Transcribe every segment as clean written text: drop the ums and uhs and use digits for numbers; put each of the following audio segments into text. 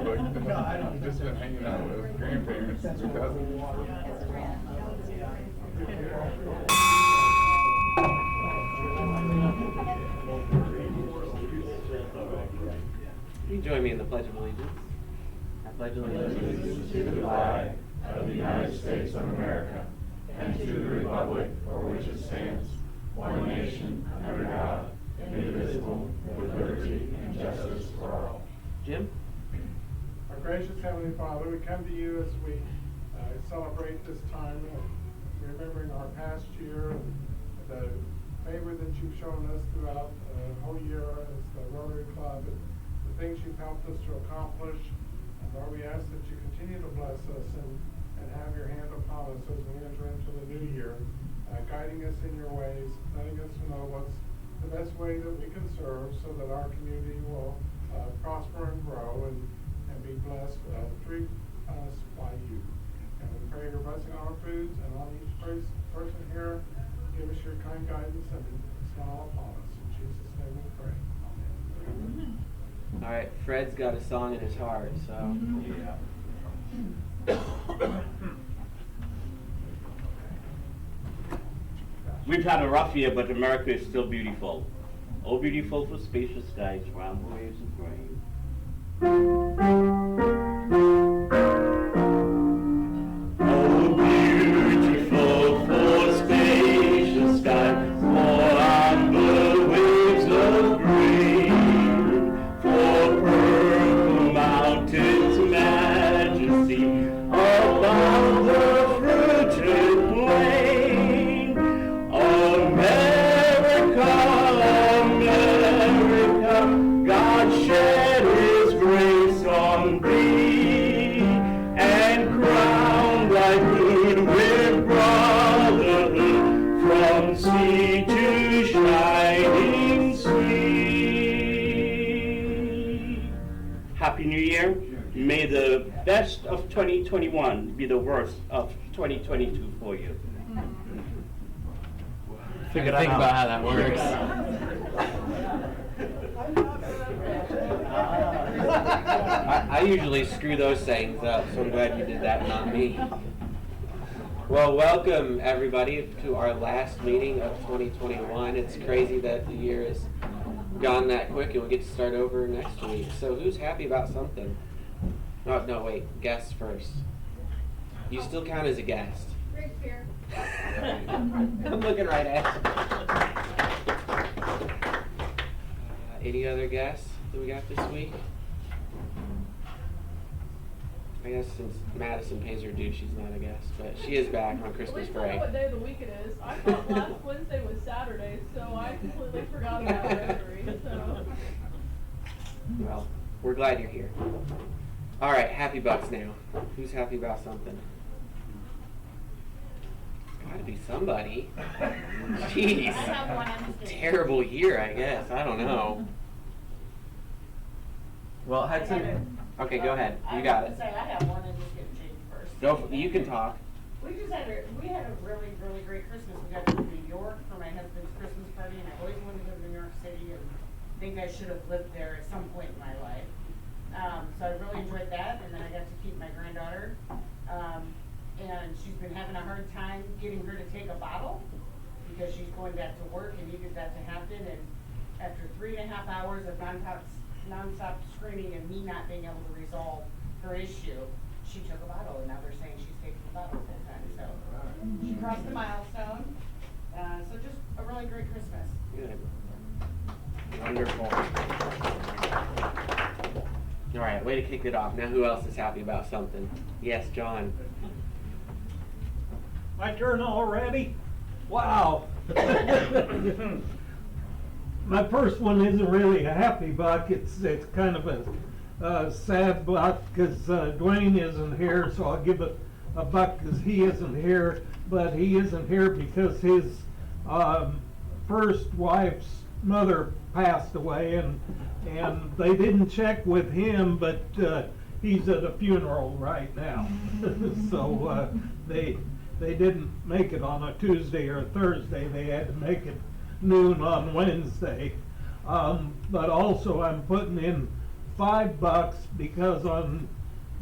I've just been hanging out with grandparents since 2000. You join me in the Pledge of Allegiance. I pledge allegiance to the flag of the United States of America and to the republic for which it stands, one nation, under God, indivisible, with liberty and justice for all. Jim? Our gracious Heavenly Father, we come to you as we celebrate this time, remembering our past year and the favor that you've shown us throughout the whole year as the Rotary Club and the things you've helped us to accomplish. And Lord, we ask that you continue to bless us and have your hand upon us as we enter into the new year, guiding us in your ways, letting us know what's the best way that we can serve so that our community will prosper and grow and be blessed through us by you. And we pray your blessing on our foods and on each person here. Give us your kind guidance and smile upon us. In Jesus' name we pray. Amen. All right, Fred's got a song in his heart, so. Yeah. We've had a rough year, but America is still beautiful. Oh, beautiful for spacious skies, round waves of grain. Oh, beautiful for spacious skies, on the waves of grain, for purple mountains' majesty, above the fruited plain. America, America, God shed his grace on thee, and crowned thy good with brotherhood, from sea to shining sea. Happy New Year. May the best of 2021 be the worst of 2022 for you. Think about how that works. I usually screw those sayings up, so I'm glad you did that, not me. Well, welcome everybody to our last meeting of 2021. It's crazy that the year has gone that quick and we get to start over next week. So who's happy about something? Oh, no, wait, guests first. You still count as a guest. Rick here. I'm looking right at you. Any other guests that we got this week? I guess since Madison pays her due, she's not a guest, but she is back on Christmas break. I know what day of the week it is. I thought last Wednesday was Saturday, so I completely forgot about Rotary. So. Well, we're glad you're here. All right, happy bucks now. Who's happy about something? Gotta be somebody. Jeez. Terrible year, I guess. I don't know. Well, Hudson. Okay, go ahead. You got it. I have one and just get changed first. You can talk. We had a really, really great Christmas. We got to New York for my husband's Christmas party, and I always wanted to go to New York City and think I should have lived there at some point in my life. So I really enjoyed that, and then I got to keep my granddaughter. And she's been having a hard time getting her to take a bottle because she's going back to work and needed that to happen. And after 3.5 hours of nonstop screaming and me not being able to resolve her issue, she took a bottle, and now they're saying she's taking the bottle full time. So she crossed the milestone. So just a really great Christmas. Good. Wonderful. All right, way to kick it off. Now who else is happy about something? Yes, John. My turn already? Wow. My first one isn't really a happy buck. It's kind of a sad buck because Dwayne isn't here, so I'll give it a buck because he isn't here. But he isn't here because his first wife's mother passed away, and they didn't check with him, but he's at a funeral right now. So they didn't make it on a Tuesday or a Thursday. They had to make it noon on Wednesday. But also I'm putting in $5 because on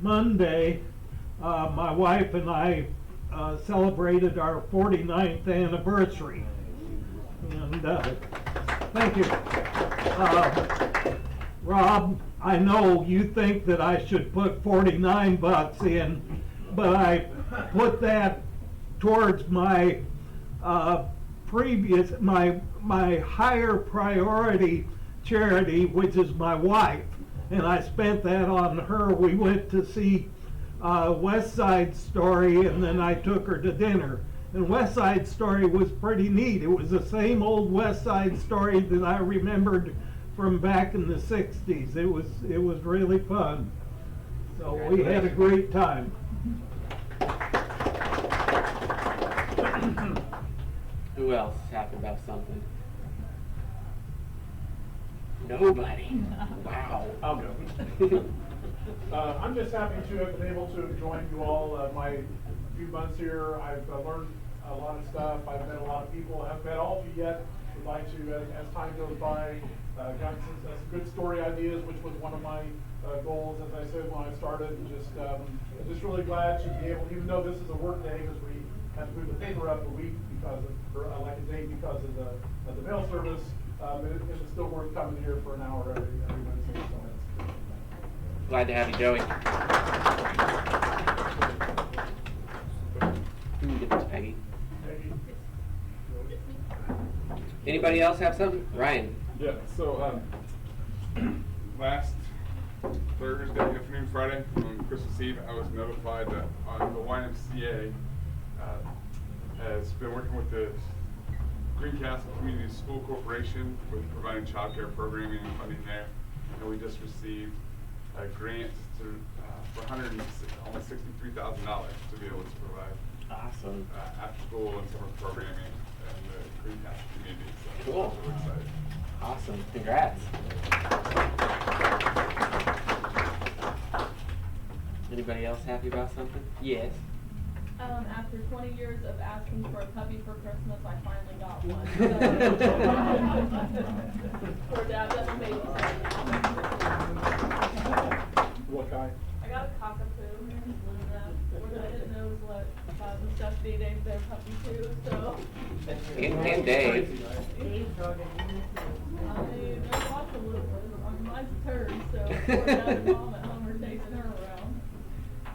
Monday, my wife and I celebrated our 49th anniversary. And thank you. Rob, I know you think that I should put $49 in, but I put that towards my my higher priority charity, which is my wife, and I spent that on her. We went to see West Side Story, and then I took her to dinner. And West Side Story was pretty neat. It was the same old West Side Story that I remembered from back in the 60s. It was really fun. So we had a great time. Who else is happy about something? Nobody. Wow. I'll go. I'm just happy to have been able to join you all. My few months here, I've learned a lot of stuff. I've met a lot of people. I haven't met all of you yet. Would like to, as time goes by, got some good story ideas, which was one of my goals, as I said when I started. And just really glad to be able, even though this is a work day, because we had to move the paper up a week because of, or like a day because of the mail service. It was still worth coming here for an hour every Wednesday. So that's Glad to have you, Joey. You can give it to Peggy. Anybody else have something? Ryan. Yeah, so last Thursday afternoon, Friday, on Christmas Eve, I was notified that the YMCA has been working with the Greencastle Community School Corporation with providing child care programming and funding there. And we just received a grant for almost $63,000 to be able to provide Awesome. after school and summer programming in the Greencastle community. So Cool. we're excited. Awesome. Congrats. Anybody else happy about something? Yes. After 20 years of asking for a puppy for Christmas, I finally got one. Poor dad doesn't babysit. what kind? I got a cockapoo, Luna. What I didn't know was what the Stephanie named their puppy too, so. And Dave. Dave's dog is in I mean, there's lots of little ones. I mean, mine's a turd, so poor dad's mom at home are chasing her around.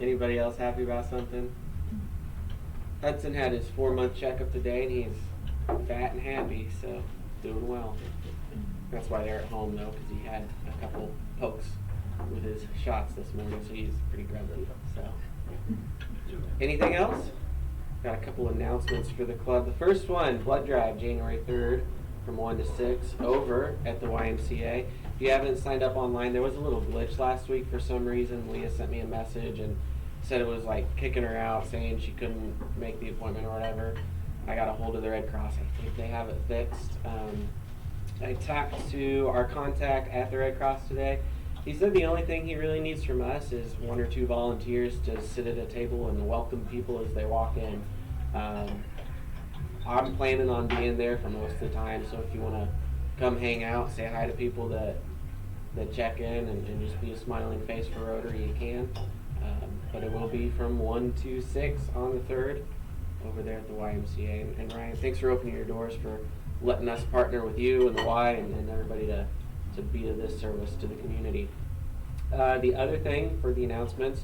Anybody else happy about something? Hudson had his 4-month checkup today, and he's fat and happy, so doing well. That's why they're at home though, because he had a couple pokes with his shots this morning, so he's pretty grumpy. So, anything else? Got a couple announcements for the club. The first one, blood drive, January 3rd, from 1 to 6, over at the YMCA. If you haven't signed up online, there was a little glitch last week for some reason. Leah sent me a message and said it was like kicking her out, saying she couldn't make the appointment or whatever. I got a hold of the Red Cross. I think they have it fixed. I talked to our contact at the Red Cross today. He said the only thing he really needs from us is 1 or 2 volunteers to sit at a table and welcome people as they walk in. I'm planning on being there for most of the time, so if you want to come hang out, say hi to people that check in and just be a smiling face for Rotary, you can. But it will be from 1 to 6 on the 3rd over there at the YMCA. And Ryan, thanks for opening your doors, for letting us partner with you and the Y and everybody to be of this service to the community. The other thing for the announcements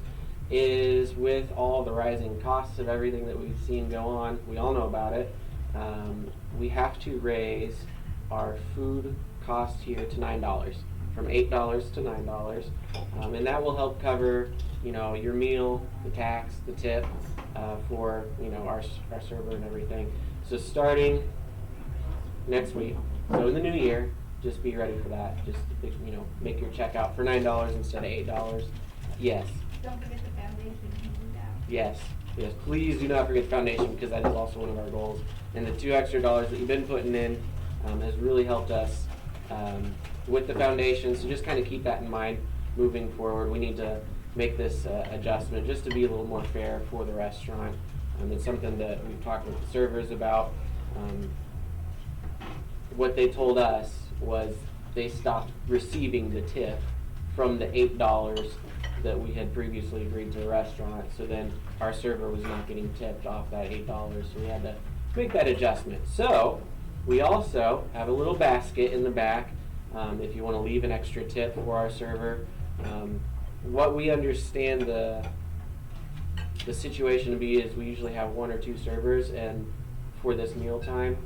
is, with all the rising costs of everything that we've seen go on, we all know about it, we have to raise our food cost here to $9, from $8 to $9, and that will help cover, your meal, the tax, the tip, for, our server and everything. So starting next week, so in the new year, just be ready for that. Just, make your check out for $9 instead of $8. Yes. Don't forget the foundation. Yes. Yes. Please do not forget the foundation, because that is also one of our goals. And the $2 extra that you've been putting in has really helped us with the foundation. So just kind of keep that in mind moving forward. We need to make this adjustment just to be a little more fair for the restaurant. It's something that we've talked with the servers about. What they told us was they stopped receiving the tip from the $8 that we had previously agreed to the restaurant. So then our server was not getting tipped off that $8, so we had to make that adjustment. So we also have a little basket in the back if you want to leave an extra tip for our server. What we understand the situation to be is we usually have 1 or 2 servers and for this meal time,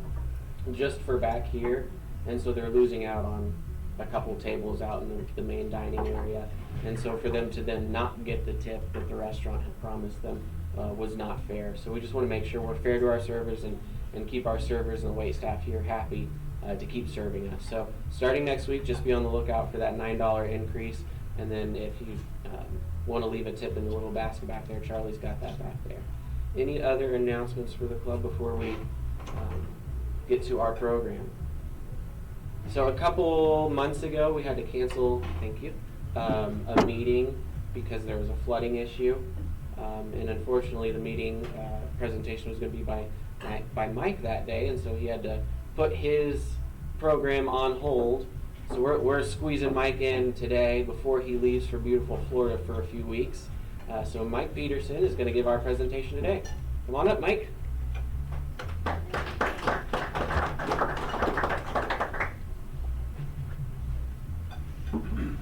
just for back here, and so they're losing out on a couple tables out in the main dining area, and so for them to then not get the tip that the restaurant had promised them was not fair. So we just want to make sure we're fair to our servers and keep our servers and the wait staff here happy to keep serving us. So starting next week, just be on the lookout for that $9 increase, and then if you want to leave a tip in the little basket back there, Charlie's got that back there. Any other announcements for the club before we get to our program? So a couple months ago, we had to cancel, thank you, a meeting because there was a flooding issue. And unfortunately, the meeting presentation was going to be by Mike that day, and so he had to put his program on hold. So we're squeezing Mike in today before he leaves for beautiful Florida for a few weeks. So Mike Peterson is going to give our presentation today. Come on up, Mike.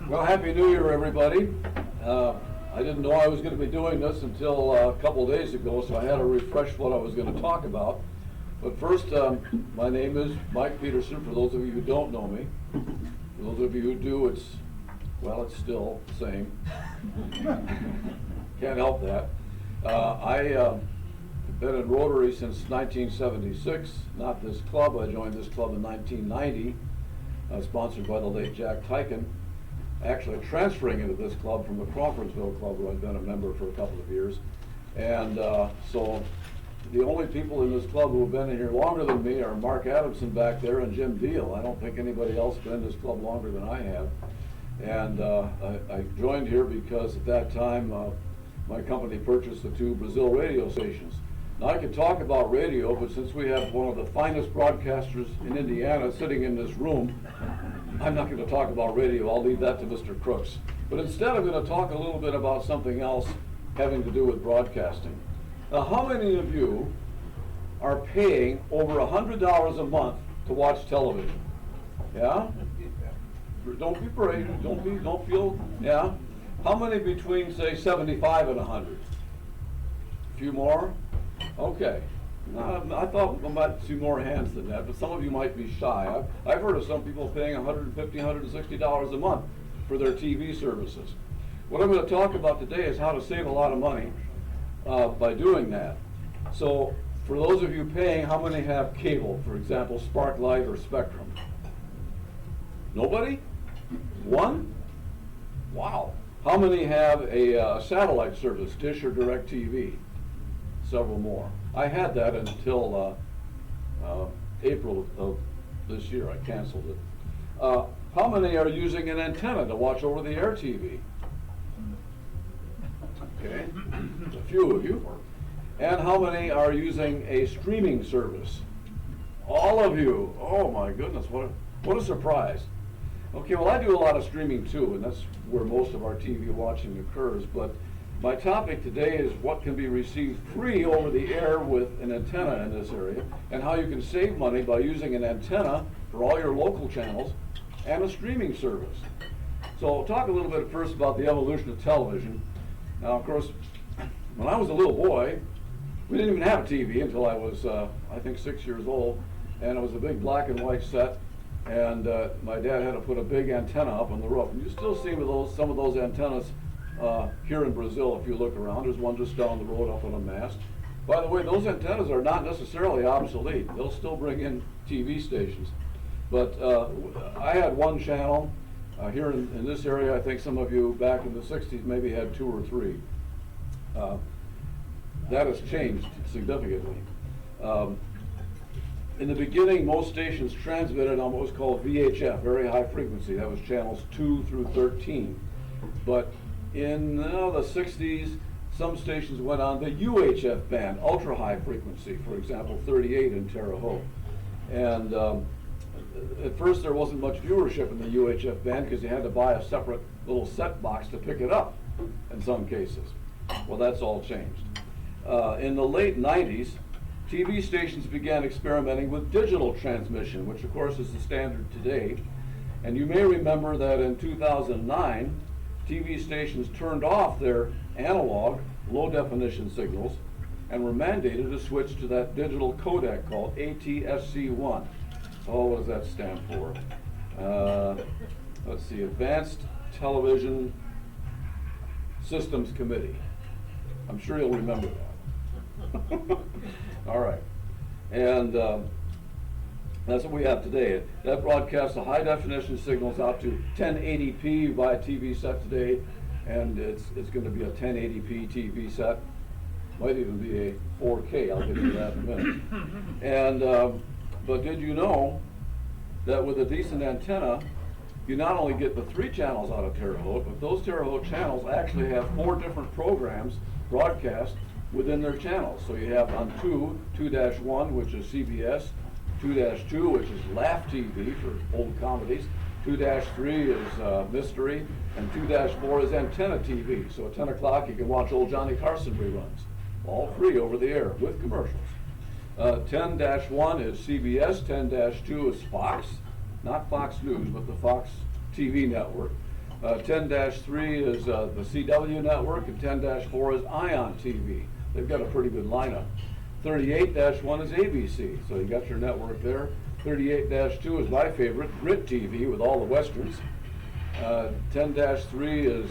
Well, Happy New Year, everybody. I didn't know I was going to be doing this until a couple days ago, so I had to refresh what I was going to talk about. But first, my name is Mike Peterson, for those of you who don't know me. For those of you who do, it's still the same. Can't help that. I've been in Rotary since 1976, not this club. I joined this club in 1990, sponsored by the late Jack Tyken. Actually transferring into this club from the Crawfordsville Club, where I've been a member for a couple of years. And so the only people in this club who have been in here longer than me are Mark Adamson back there and Jim Deal. I don't think anybody else has been in this club longer than I have. And I joined here because at that time my company purchased the 2 Brazil radio stations. Now I could talk about radio, but since we have one of the finest broadcasters in Indiana sitting in this room, I'm not going to talk about radio. I'll leave that to Mr. Crooks. But instead I'm going to talk a little bit about something else having to do with broadcasting. Now, how many of you are paying over $100 a month to watch television? Yeah? Don't be brave. Don't feel, yeah? How many between, say, 75 and 100? A few more? Okay. I thought I might see more hands than that, but some of you might be shy. I've heard of some people paying $150, $160 a month for their TV services. What I'm going to talk about today is how to save a lot of money by doing that. So for those of you paying, how many have cable? For example, Sparklight or Spectrum? Nobody? 1? Wow. How many have a satellite service, Dish or DirecTV? Several more. I had that until April of this year. I canceled it. How many are using an antenna to watch over-the-air TV? Okay, a few of you. And how many are using a streaming service? All of you. Oh my goodness, what a surprise. Okay, well I do a lot of streaming too, and that's where most of our TV watching occurs, but my topic today is what can be received free over the air with an antenna in this area, and how you can save money by using an antenna for all your local channels and a streaming service. So I'll talk a little bit first about the evolution of television. Now, of course, when I was a little boy, we didn't even have a TV until I was, I think, 6 years old, and it was a big black and white set, and my dad had to put a big antenna up on the roof. And you still see some of those antennas here in Brazil if you look around. There's one just down the road up on a mast. By the way, those antennas are not necessarily obsolete. They'll still bring in TV stations. But I had one channel. Here in this area, I think some of you back in the 60s maybe had 2 or 3. That has changed significantly. In the beginning, most stations transmitted on what was called VHF, very high frequency. That was channels 2 through 13. But in the 60s, some stations went on the UHF band, ultra high frequency, for example, 38 in Terre Haute. And at first there wasn't much viewership in the UHF band because you had to buy a separate little set box to pick it up in some cases. Well, that's all changed. In the late 90s, TV stations began experimenting with digital transmission, which of course is the standard today. And you may remember that in 2009, TV stations turned off their analog low definition signals and were mandated to switch to that digital codec called ATSC1. Oh, what does that stand for? Let's see, Advanced Television Systems Committee. I'm sure you'll remember that. All right. And that's what we have today. That broadcasts the high definition signals out to 1080p via TV set today, and it's going to be a 1080p TV set. Might even be a 4K, I'll get to that in a minute. And, but did you know that with a decent antenna, you not only get the 3 channels out of Terre Haute, but those Terre Haute channels actually have 4 different programs broadcast within their channels. So you have on 2-1, which is CBS, 2-2, which is Laugh TV for old comedies, 2-3 is Mystery, and 2-4 is Antenna TV. So at 10 o'clock you can watch old Johnny Carson reruns, all free over the air with commercials. 10-1 is CBS, 10-2 is Fox, not Fox News, but the Fox TV network. 10-3 is the CW network, and 10-4 is Ion TV. They've got a pretty good lineup. 38-1 is ABC, so you got your network there. 38-2 is my favorite, Grit TV, with all the westerns. 10-3 is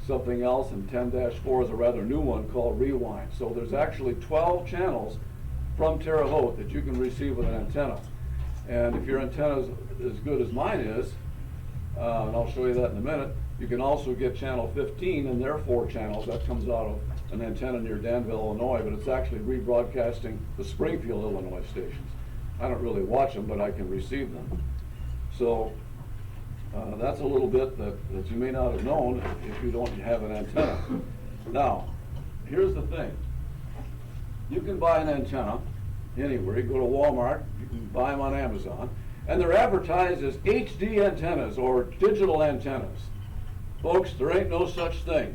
something else, and 10-4 is a rather new one called Rewind. So there's actually 12 channels from Terre Haute that you can receive with an antenna. And if your antenna is as good as mine is, and I'll show you that in a minute, you can also get channel 15 and their 4 channels. That comes out of an antenna near Danville, Illinois, but it's actually rebroadcasting the Springfield, Illinois stations. I don't really watch them, but I can receive them. So that's a little bit that you may not have known if you don't have an antenna. Now, here's the thing. You can buy an antenna anywhere. You go to Walmart, you can buy them on Amazon, and they're advertised as HD antennas or digital antennas. Folks, there ain't no such thing.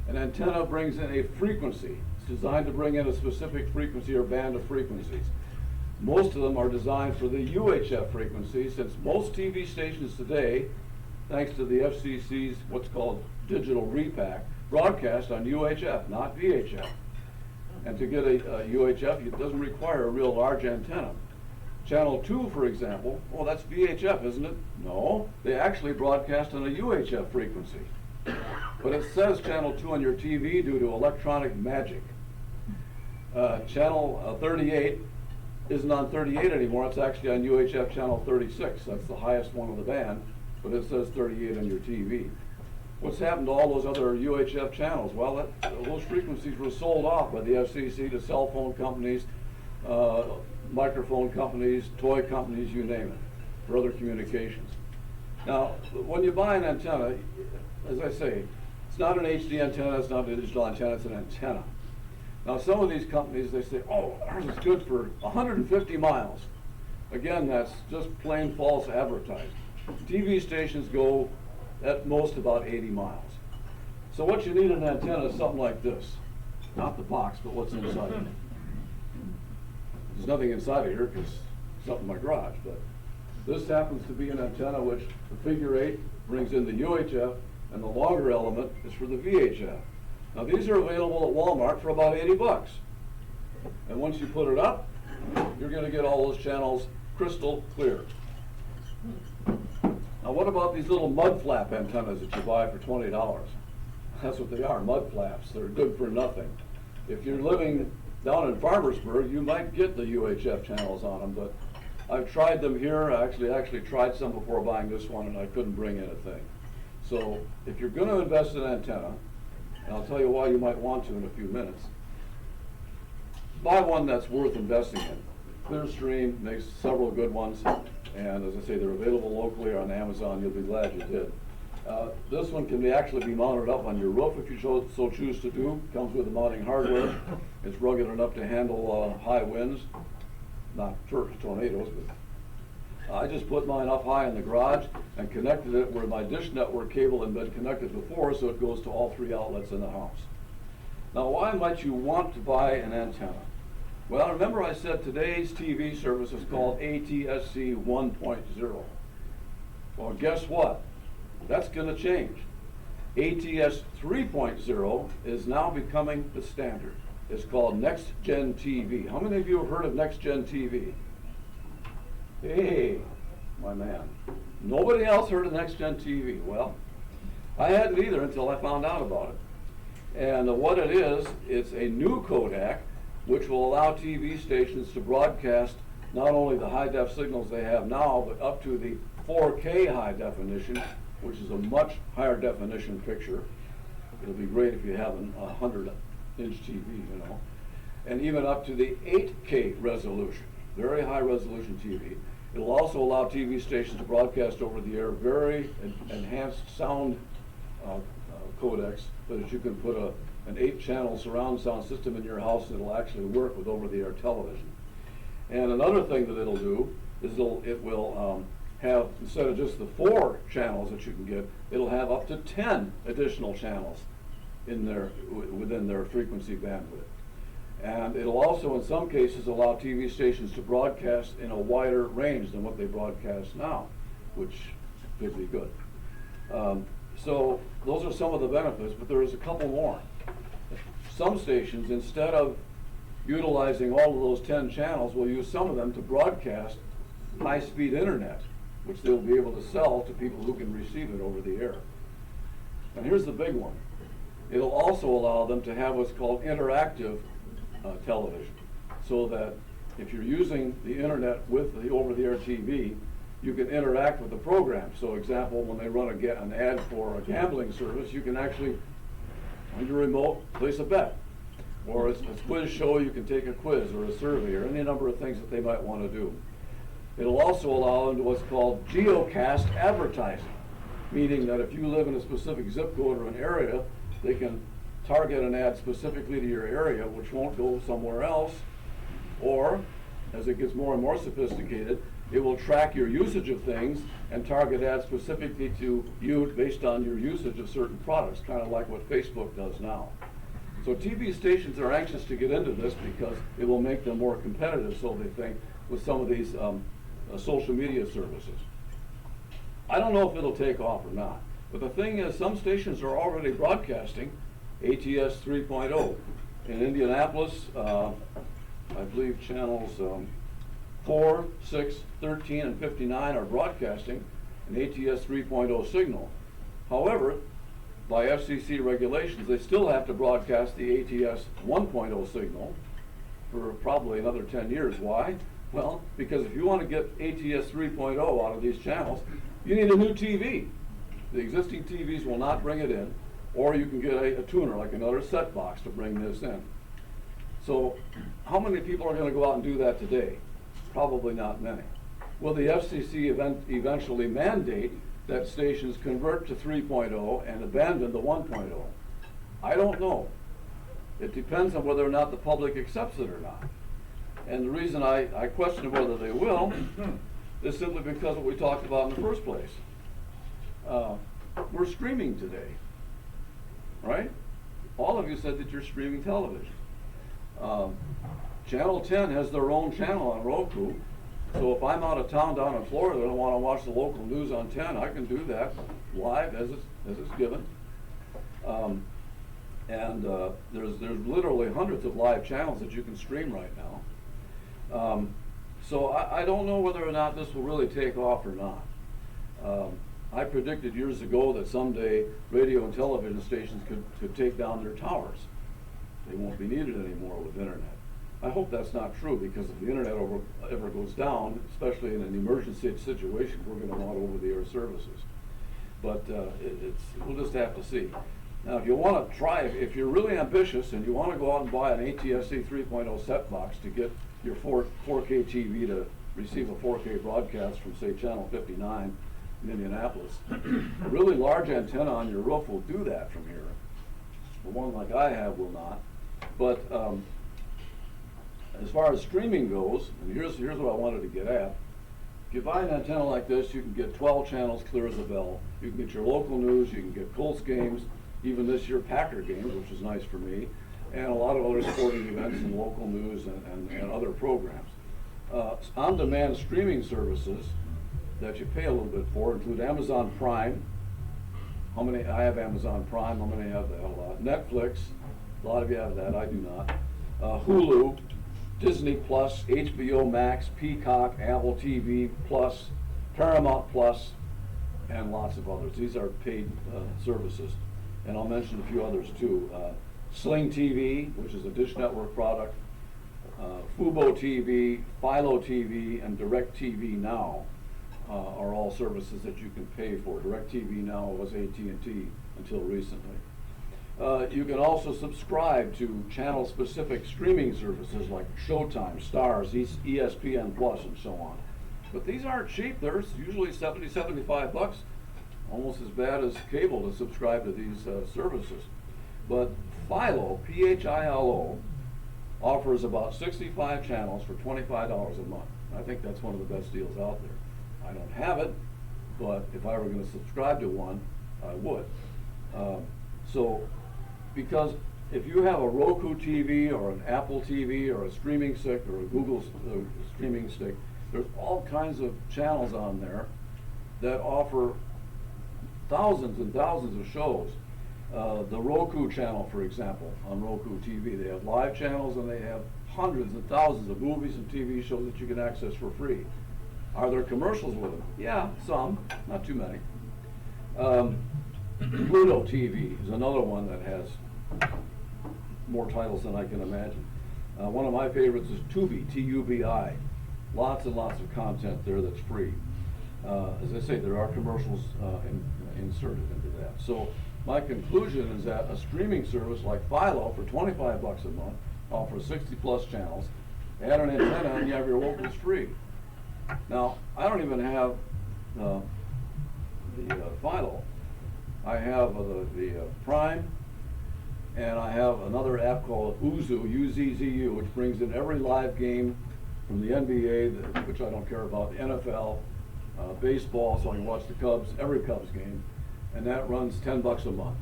An antenna brings in a frequency. It's designed to bring in a specific frequency or band of frequencies. Most of them are designed for the UHF frequency, since most TV stations today, thanks to the FCC's what's called digital repack, broadcast on UHF, not VHF. And to get a UHF, it doesn't require a real large antenna. Channel 2, for example, well, that's VHF, isn't it? No, they actually broadcast on a UHF frequency. But it says channel 2 on your TV due to electronic magic. Channel 38 isn't on 38 anymore, it's actually on UHF channel 36. That's the highest one of the band, but it says 38 on your TV. What's happened to all those other UHF channels? Well, those frequencies were sold off by the FCC to cell phone companies, microphone companies, toy companies, you name it, for other communications. Now, when you buy an antenna, as I say, it's not an HD antenna, it's not a digital antenna, it's an antenna. Now, some of these companies, they say, oh, ours is good for 150 miles. Again, that's just plain false advertising. TV stations go at most about 80 miles. So what you need in an antenna is something like this. Not the box, but what's inside it. There's nothing inside of here because it's up in my garage, but this happens to be an antenna which the figure 8 brings in the UHF, and the longer element is for the VHF. Now these are available at Walmart for about 80 bucks. And once you put it up, you're going to get all those channels crystal clear. Now what about these little mud flap antennas that you buy for $20? That's what they are, mud flaps. They're good for nothing. If you're living down in Farmersburg, you might get the UHF channels on them, but I've tried them here. I actually tried some before buying this one, and I couldn't bring in a thing. So if you're going to invest in an antenna, and I'll tell you why you might want to in a few minutes, buy one that's worth investing in. Clearstream makes several good ones, and as I say, they're available locally or on Amazon. You'll be glad you did. This one can actually be mounted up on your roof if you so choose to do. Comes with the mounting hardware. It's rugged enough to handle high winds, not tornadoes, I just put mine up high in the garage and connected it where my dish network cable had been connected before, so it goes to all 3 outlets in the house. Now, why might you want to buy an antenna? Well, remember I said today's TV service is called ATSC 1.0. Well, guess what? That's going to change. ATS 3.0 is now becoming the standard. It's called Next Gen TV. How many of you have heard of Next Gen TV? Hey, my man. Nobody else heard of Next Gen TV. Well, I hadn't either until I found out about it. And what it is, it's a new codec which will allow TV stations to broadcast not only the high-def signals they have now, but up to the 4K high definition, which is a much higher definition picture. It'll be great if you have a 100-inch TV, you know. And even up to the 8K resolution, very high resolution TV. It'll also allow TV stations to broadcast over the air very enhanced sound codecs, so that you can put an 8-channel surround sound system in your house and it'll actually work with over-the-air television. And another thing that it'll do is it will have, instead of just the 4 channels that you can get, it'll have up to 10 additional channels in within their frequency bandwidth. And it'll also, in some cases, allow TV stations to broadcast in a wider range than what they broadcast now, which could be good. So those are some of the benefits, but there is a couple more. Some stations, instead of utilizing all of those 10 channels, will use some of them to broadcast high-speed internet, which they'll be able to sell to people who can receive it over the air. And here's the big one. It'll also allow them to have what's called interactive television, so that if you're using the internet with the over-the-air TV, you can interact with the program. So example, when they run an ad for a gambling service, you can actually, on your remote, place a bet. Or it's a quiz show, you can take a quiz or a survey or any number of things that they might want to do. It'll also allow them to what's called geocast advertising, meaning that if you live in a specific zip code or an area, they can target an ad specifically to your area, which won't go somewhere else. Or, as it gets more and more sophisticated, it will track your usage of things and target ads specifically to you based on your usage of certain products, kind of like what Facebook does now. So TV stations are anxious to get into this because it will make them more competitive, so they think, with some of these social media services. I don't know if it'll take off or not, but the thing is, some stations are already broadcasting ATS 3.0. In Indianapolis, I believe channels 4, 6, 13, and 59 are broadcasting an ATS 3.0 signal. However, by FCC regulations, they still have to broadcast the ATS 1.0 signal for probably another 10 years. Why? Well, because if you want to get ATS 3.0 out of these channels, you need a new TV. The existing TVs will not bring it in, or you can get a tuner, like another set box, to bring this in. So how many people are going to go out and do that today? Probably not many. Will the FCC eventually mandate that stations convert to 3.0 and abandon the 1.0? I don't know. It depends on whether or not the public accepts it or not. And the reason I question whether they will is simply because of what we talked about in the first place. We're streaming today, right? All of you said that you're streaming television. Channel 10 has their own channel on Roku. So if I'm out of town down in Florida and I want to watch the local news on 10, I can do that live as it's given. There's literally hundreds of live channels that you can stream right now. So I don't know whether or not this will really take off or not. I predicted years ago that someday radio and television stations could take down their towers. They won't be needed anymore with internet. I hope that's not true, because if the internet ever goes down, especially in an emergency situation, we're going to want over-the-air services. But we'll just have to see. Now, if you want to try, if you're really ambitious and you want to go out and buy an ATSC 3.0 set box to get your 4K TV to receive a 4K broadcast from, say, channel 59 in Indianapolis, a really large antenna on your roof will do that from here. The one like I have will not. But as far as streaming goes, and here's what I wanted to get at. If you buy an antenna like this, you can get 12 channels clear as a bell. You can get your local news, you can get Colts games, even this year Packer games, which is nice for me, and a lot of other sporting events and local news and other programs. On-demand streaming services that you pay a little bit for include Amazon Prime. How many? I have Amazon Prime. How many have that? A lot. Netflix. A lot of you have that. I do not. Hulu, Disney Plus, HBO Max, Peacock, Apple TV Plus, Paramount Plus, and lots of others. These are paid services, and I'll mention a few others too. Sling TV, which is a Dish Network product, Fubo TV, Philo TV, and DirecTV Now are all services that you can pay for. DirecTV Now was AT&T until recently. You can also subscribe to channel-specific streaming services like Showtime, Stars, ESPN Plus, and so on. But these aren't cheap. They're usually $70, $75, almost as bad as cable to subscribe to these services. But Philo, P-H-I-L-O, offers about 65 channels for $25 a month. I think that's one of the best deals out there. I don't have it, but if I were going to subscribe to one, I would. Because if you have a Roku TV or an Apple TV or a streaming stick or a Google streaming stick, there's all kinds of channels on there that offer thousands and thousands of shows. The Roku channel, for example, on Roku TV, they have live channels and they have hundreds and thousands of movies and TV shows that you can access for free. Are there commercials with them? Yeah, some, not too many. Pluto TV is another one that has more titles than I can imagine. One of my favorites is Tubi, T-U-B-I. Lots and lots of content there that's free. As I say, there are commercials inserted into that. So my conclusion is that a streaming service like Philo for $25 a month offers 60 plus channels. Add an antenna and you have your locals free. Now, I don't even have the Philo. I have the Prime, and I have another app called Uzu, U-Z-Z-U, which brings in every live game from the NBA, which I don't care about, the NFL, baseball, so I can watch the Cubs, every Cubs game, and that runs $10 a month.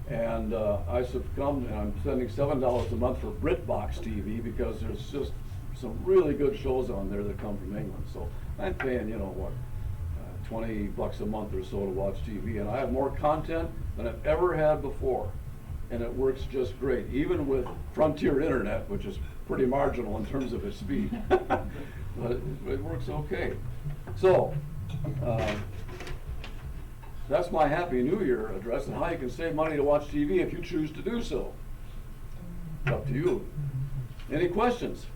And I succumbed, and I'm spending $7 a month for BritBox TV because there's just some really good shows on there that come from England. So I'm paying, you know, what, $20 a month or so to watch TV, and I have more content than I've ever had before, and it works just great, even with Frontier Internet, which is pretty marginal in terms of its speed, but it works okay. So that's my Happy New Year address and how you can save money to watch TV if you choose to do so. It's up to you. Any questions?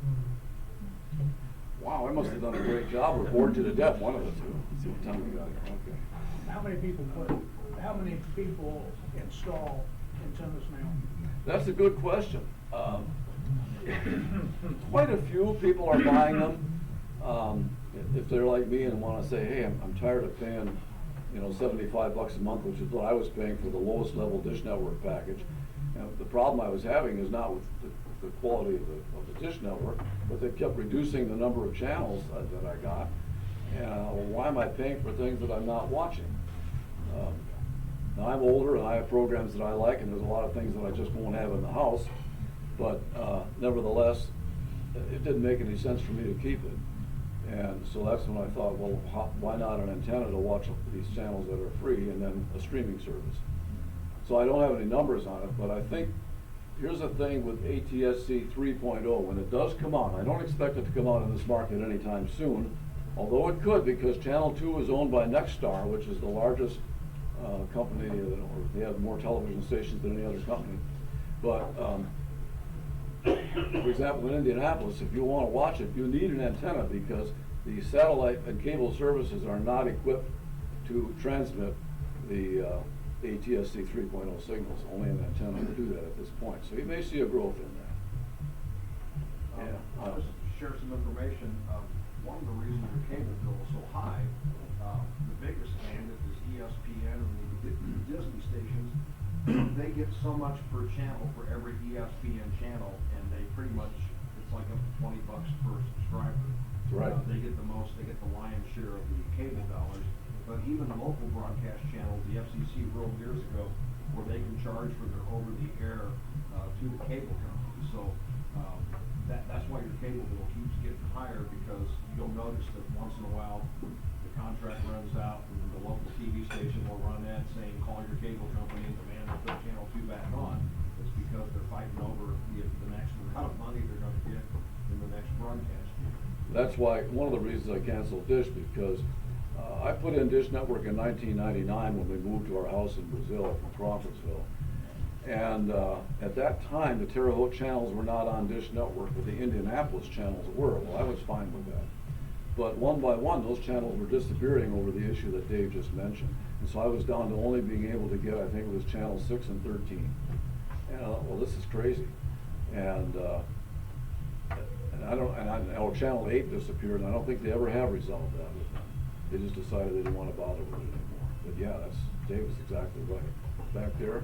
Wow, I must have done a great job, or bored you to death, one of the two. Let's see what time we got here. Okay. How many people install antennas now? That's a good question. Quite a few people are buying them. If they're like me and want to say, hey, I'm tired of paying, you know, $75 a month, which is what I was paying for the lowest level Dish Network package. And the problem I was having is not with the quality of the Dish Network, but they kept reducing the number of channels that I got. And why am I paying for things that I'm not watching? Now I'm older and I have programs that I like, and there's a lot of things that I just won't have in the house. But nevertheless, it didn't make any sense for me to keep it. And so that's when I thought, well, why not an antenna to watch these channels that are free, and then a streaming service. So I don't have any numbers on it, but I think here's the thing with ATSC 3.0, when it does come out, I don't expect it to come out in this market anytime soon, although it could, because Channel 2 is owned by Nexstar, which is the largest company, they have more television stations than any other company. But for example, in Indianapolis, if you want to watch it, you need an antenna because the satellite and cable services are not equipped to transmit the ATSC 3.0 signals. Only an antenna to do that at this point. So you may see a growth in that. Yeah. I'll just share some information. One of the reasons the cable bill is so high, the biggest thing is ESPN and the Disney stations. They get so much per channel for every ESPN channel, and they pretty much, it's like up to $20 per subscriber. Right. They get the most, they get the lion's share of the cable dollars. But even local broadcast channels, the FCC ruled years ago where they can charge for their over-the-air to the cable company. So that's why your cable bill keeps getting higher, because you'll notice that once in a while the contract runs out and the local TV station will run ads saying, call your cable company and demand to put channel 2 back on. It's because they're fighting over the next amount of money they're gonna get in the next broadcast year. That's why, one of the reasons I canceled Dish, because I put in Dish Network in 1999 when we moved to our house in Brazil from Crawfordsville. And at that time, the Terre Haute channels were not on Dish Network, but the Indianapolis channels were. Well, I was fine with that. But one by one, those channels were disappearing over the issue that Dave just mentioned. And so I was down to only being able to get, I think it was channel 6 and 13. And I thought, well, this is crazy. And channel 8 disappeared, and I don't think they ever have resolved that with them. They just decided they didn't want to bother with it anymore. But yeah, Dave is exactly right. Back there.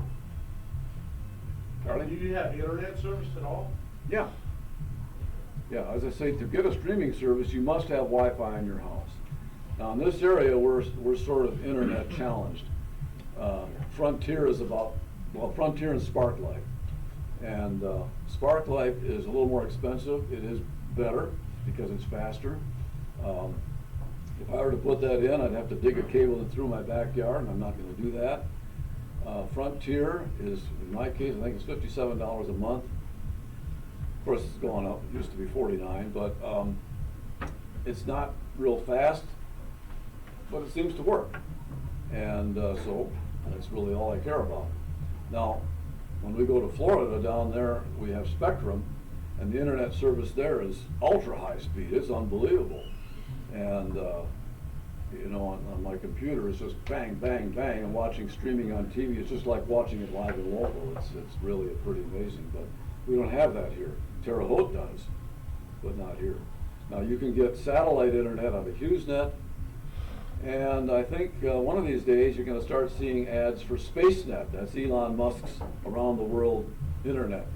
Charlie? Do you have internet service at all? Yeah. Yeah, as I say, to get a streaming service, you must have Wi-Fi in your house. Now, in this area, we're sort of internet challenged. Frontier is Frontier and Sparklight. And Sparklight is a little more expensive. It is better because it's faster. If I were to put that in, I'd have to dig a cable in through my backyard, and I'm not going to do that. Frontier is, in my case, I think it's $57 a month. Of course, it's gone up. It used to be $49, but it's not real fast, but it seems to work. And so that's really all I care about. Now, when we go to Florida, down there, we have Spectrum, and the internet service there is ultra high speed. It's unbelievable. And on my computer, it's just bang, bang, bang, and watching streaming on TV. It's just like watching it live and local. It's really pretty amazing, but we don't have that here. Terre Haute does, but not here. Now, you can get satellite internet on the HughesNet, and I think one of these days you're going to start seeing ads for SpaceNet. That's Elon Musk's around the world internet,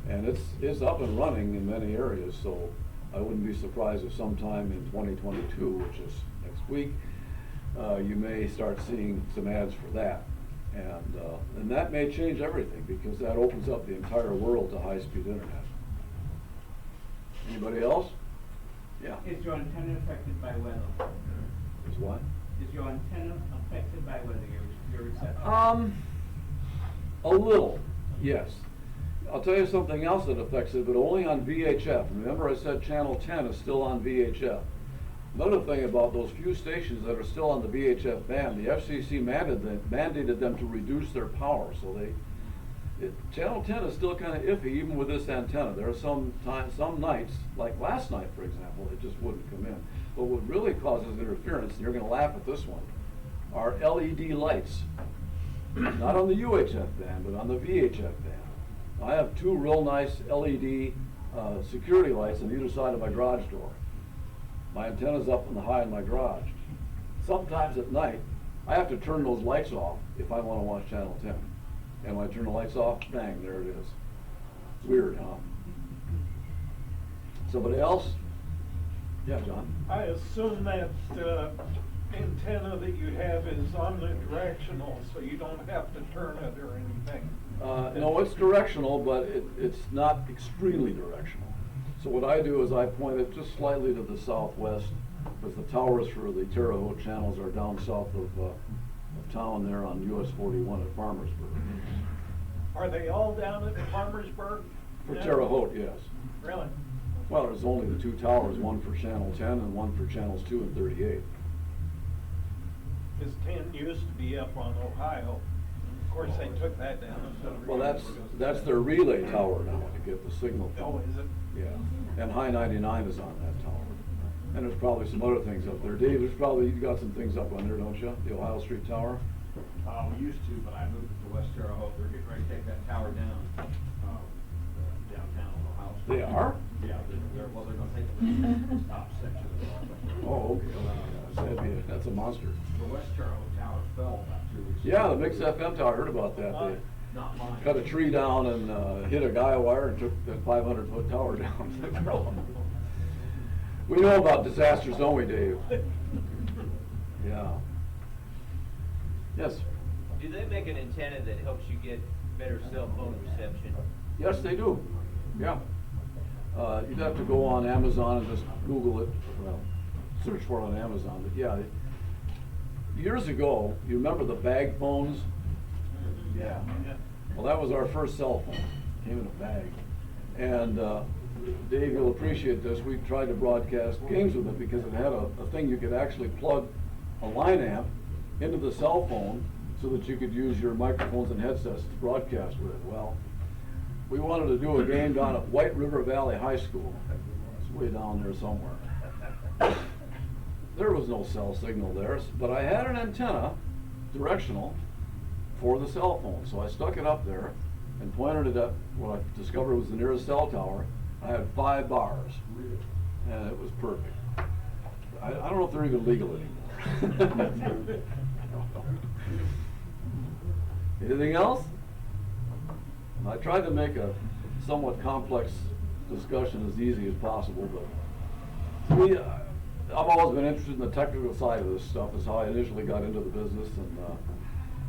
and it's up and running in many areas. So I wouldn't be surprised if sometime in 2022, which is next week, you may start seeing some ads for that, and that may change everything, because that opens up the entire world to high-speed internet. Anybody else? Yeah. Is your antenna affected by weather? Is what? Is your antenna affected by weather, your reception? A little, yes. I'll tell you something else that affects it, but only on VHF. Remember I said channel 10 is still on VHF. Another thing about those few stations that are still on the VHF band, the FCC mandated them to reduce their power, so channel 10 is still kind of iffy even with this antenna. There are some nights, like last night for example, it just wouldn't come in. But what really causes interference, and you're going to laugh at this one, are LED lights. Not on the UHF band, but on the VHF band. I have two real nice LED security lights on either side of my garage door. My antenna's up in the high in my garage. Sometimes at night, I have to turn those lights off if I want to watch channel 10. And when I turn the lights off, bang, there it is. It's weird, huh? Somebody else? Yeah, John? I assume that antenna that you have is omnidirectional, so you don't have to turn it or anything. No, it's directional, but it's not extremely directional. So what I do is I point it just slightly to the southwest, because the towers for the Terre Haute channels are down south of town there on US 41 at Farmersburg. Are they all down at Farmersburg? For Terre Haute, yes. Really? Well, there's only the two towers, one for channel 10 and one for channels 2 and 38. Because 10 used to be up on Ohio. Of course, they took that down. Well, that's their relay tower now to get the signal from. Oh, is it? Yeah, and High 99 is on that tower. And there's probably some other things up there. Dave, you've got some things up on there, don't you? The Ohio Street Tower? We used to, but I moved it to West Terre Haute. They're getting ready to take that tower down, downtown Ohio Street. They are? Yeah, they're going to take the top section of it. Oh, okay. That's a monster. The West Terre Haute tower fell about 2 weeks ago. Yeah, the Mix FM tower, I heard about that. They Not mine. cut a tree down and hit a guy wire and took that 500-foot tower down. We know about disasters, don't we, Dave? Yeah. Yes? Do they make an antenna that helps you get better cell phone reception? Yes, they do. Yeah. You'd have to go on Amazon and just Google it. Well, search for it on Amazon. But yeah, years ago, you remember the bag phones? Yeah. Well, that was our first cell phone. Came in a bag. And Dave, you'll appreciate this. We tried to broadcast games with it because it had a thing you could actually plug a line amp into the cell phone so that you could use your microphones and headsets to broadcast with. Well, we wanted to do a game down at White River Valley High School. It's way down there somewhere. There was no cell signal there, but I had an antenna, directional, for the cell phone. So I stuck it up there and pointed it at what I discovered was the nearest cell tower. I had 5 bars, and it was perfect. I don't know if they're even legal anymore. Anything else? I tried to make a somewhat complex discussion as easy as possible, but to me, I've always been interested in the technical side of this stuff. Is how I initially got into the business, and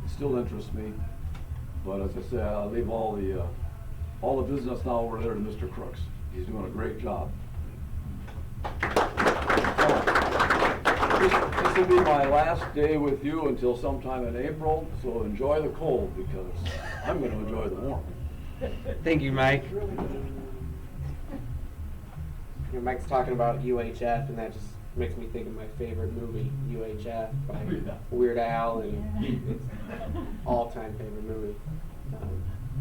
it still interests me. But as I say, I leave all the business now over there to Mr. Crooks. He's doing a great job. This will be my last day with you until sometime in April, so enjoy the cold because I'm going to enjoy the warmth. Thank you, Mike. Mike's talking about UHF, and that just makes me think of my favorite movie, UHF, by Weird Al, and it's all-time favorite movie.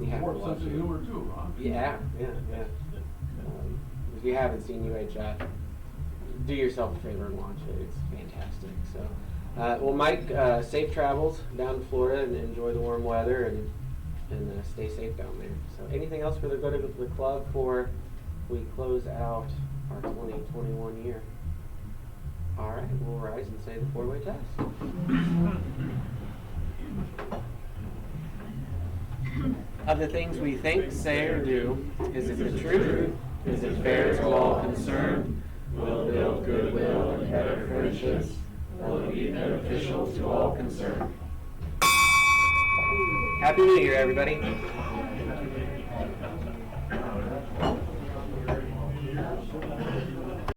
You have to Warped watch sense of it. humor too, huh? Yeah. If you haven't seen UHF, do yourself a favor and watch it. It's fantastic. So, well, Mike, safe travels down to Florida and enjoy the warm weather and stay safe down there. So, anything else for the good of the club before we close out our 2021 year? All right, we'll rise and say the 4-way test. Of the things we think, say, or do, is it the truth? Is it fair to all concerned? Will it build goodwill and better friendships? Will it be beneficial to all concerned? Happy New Year, everybody.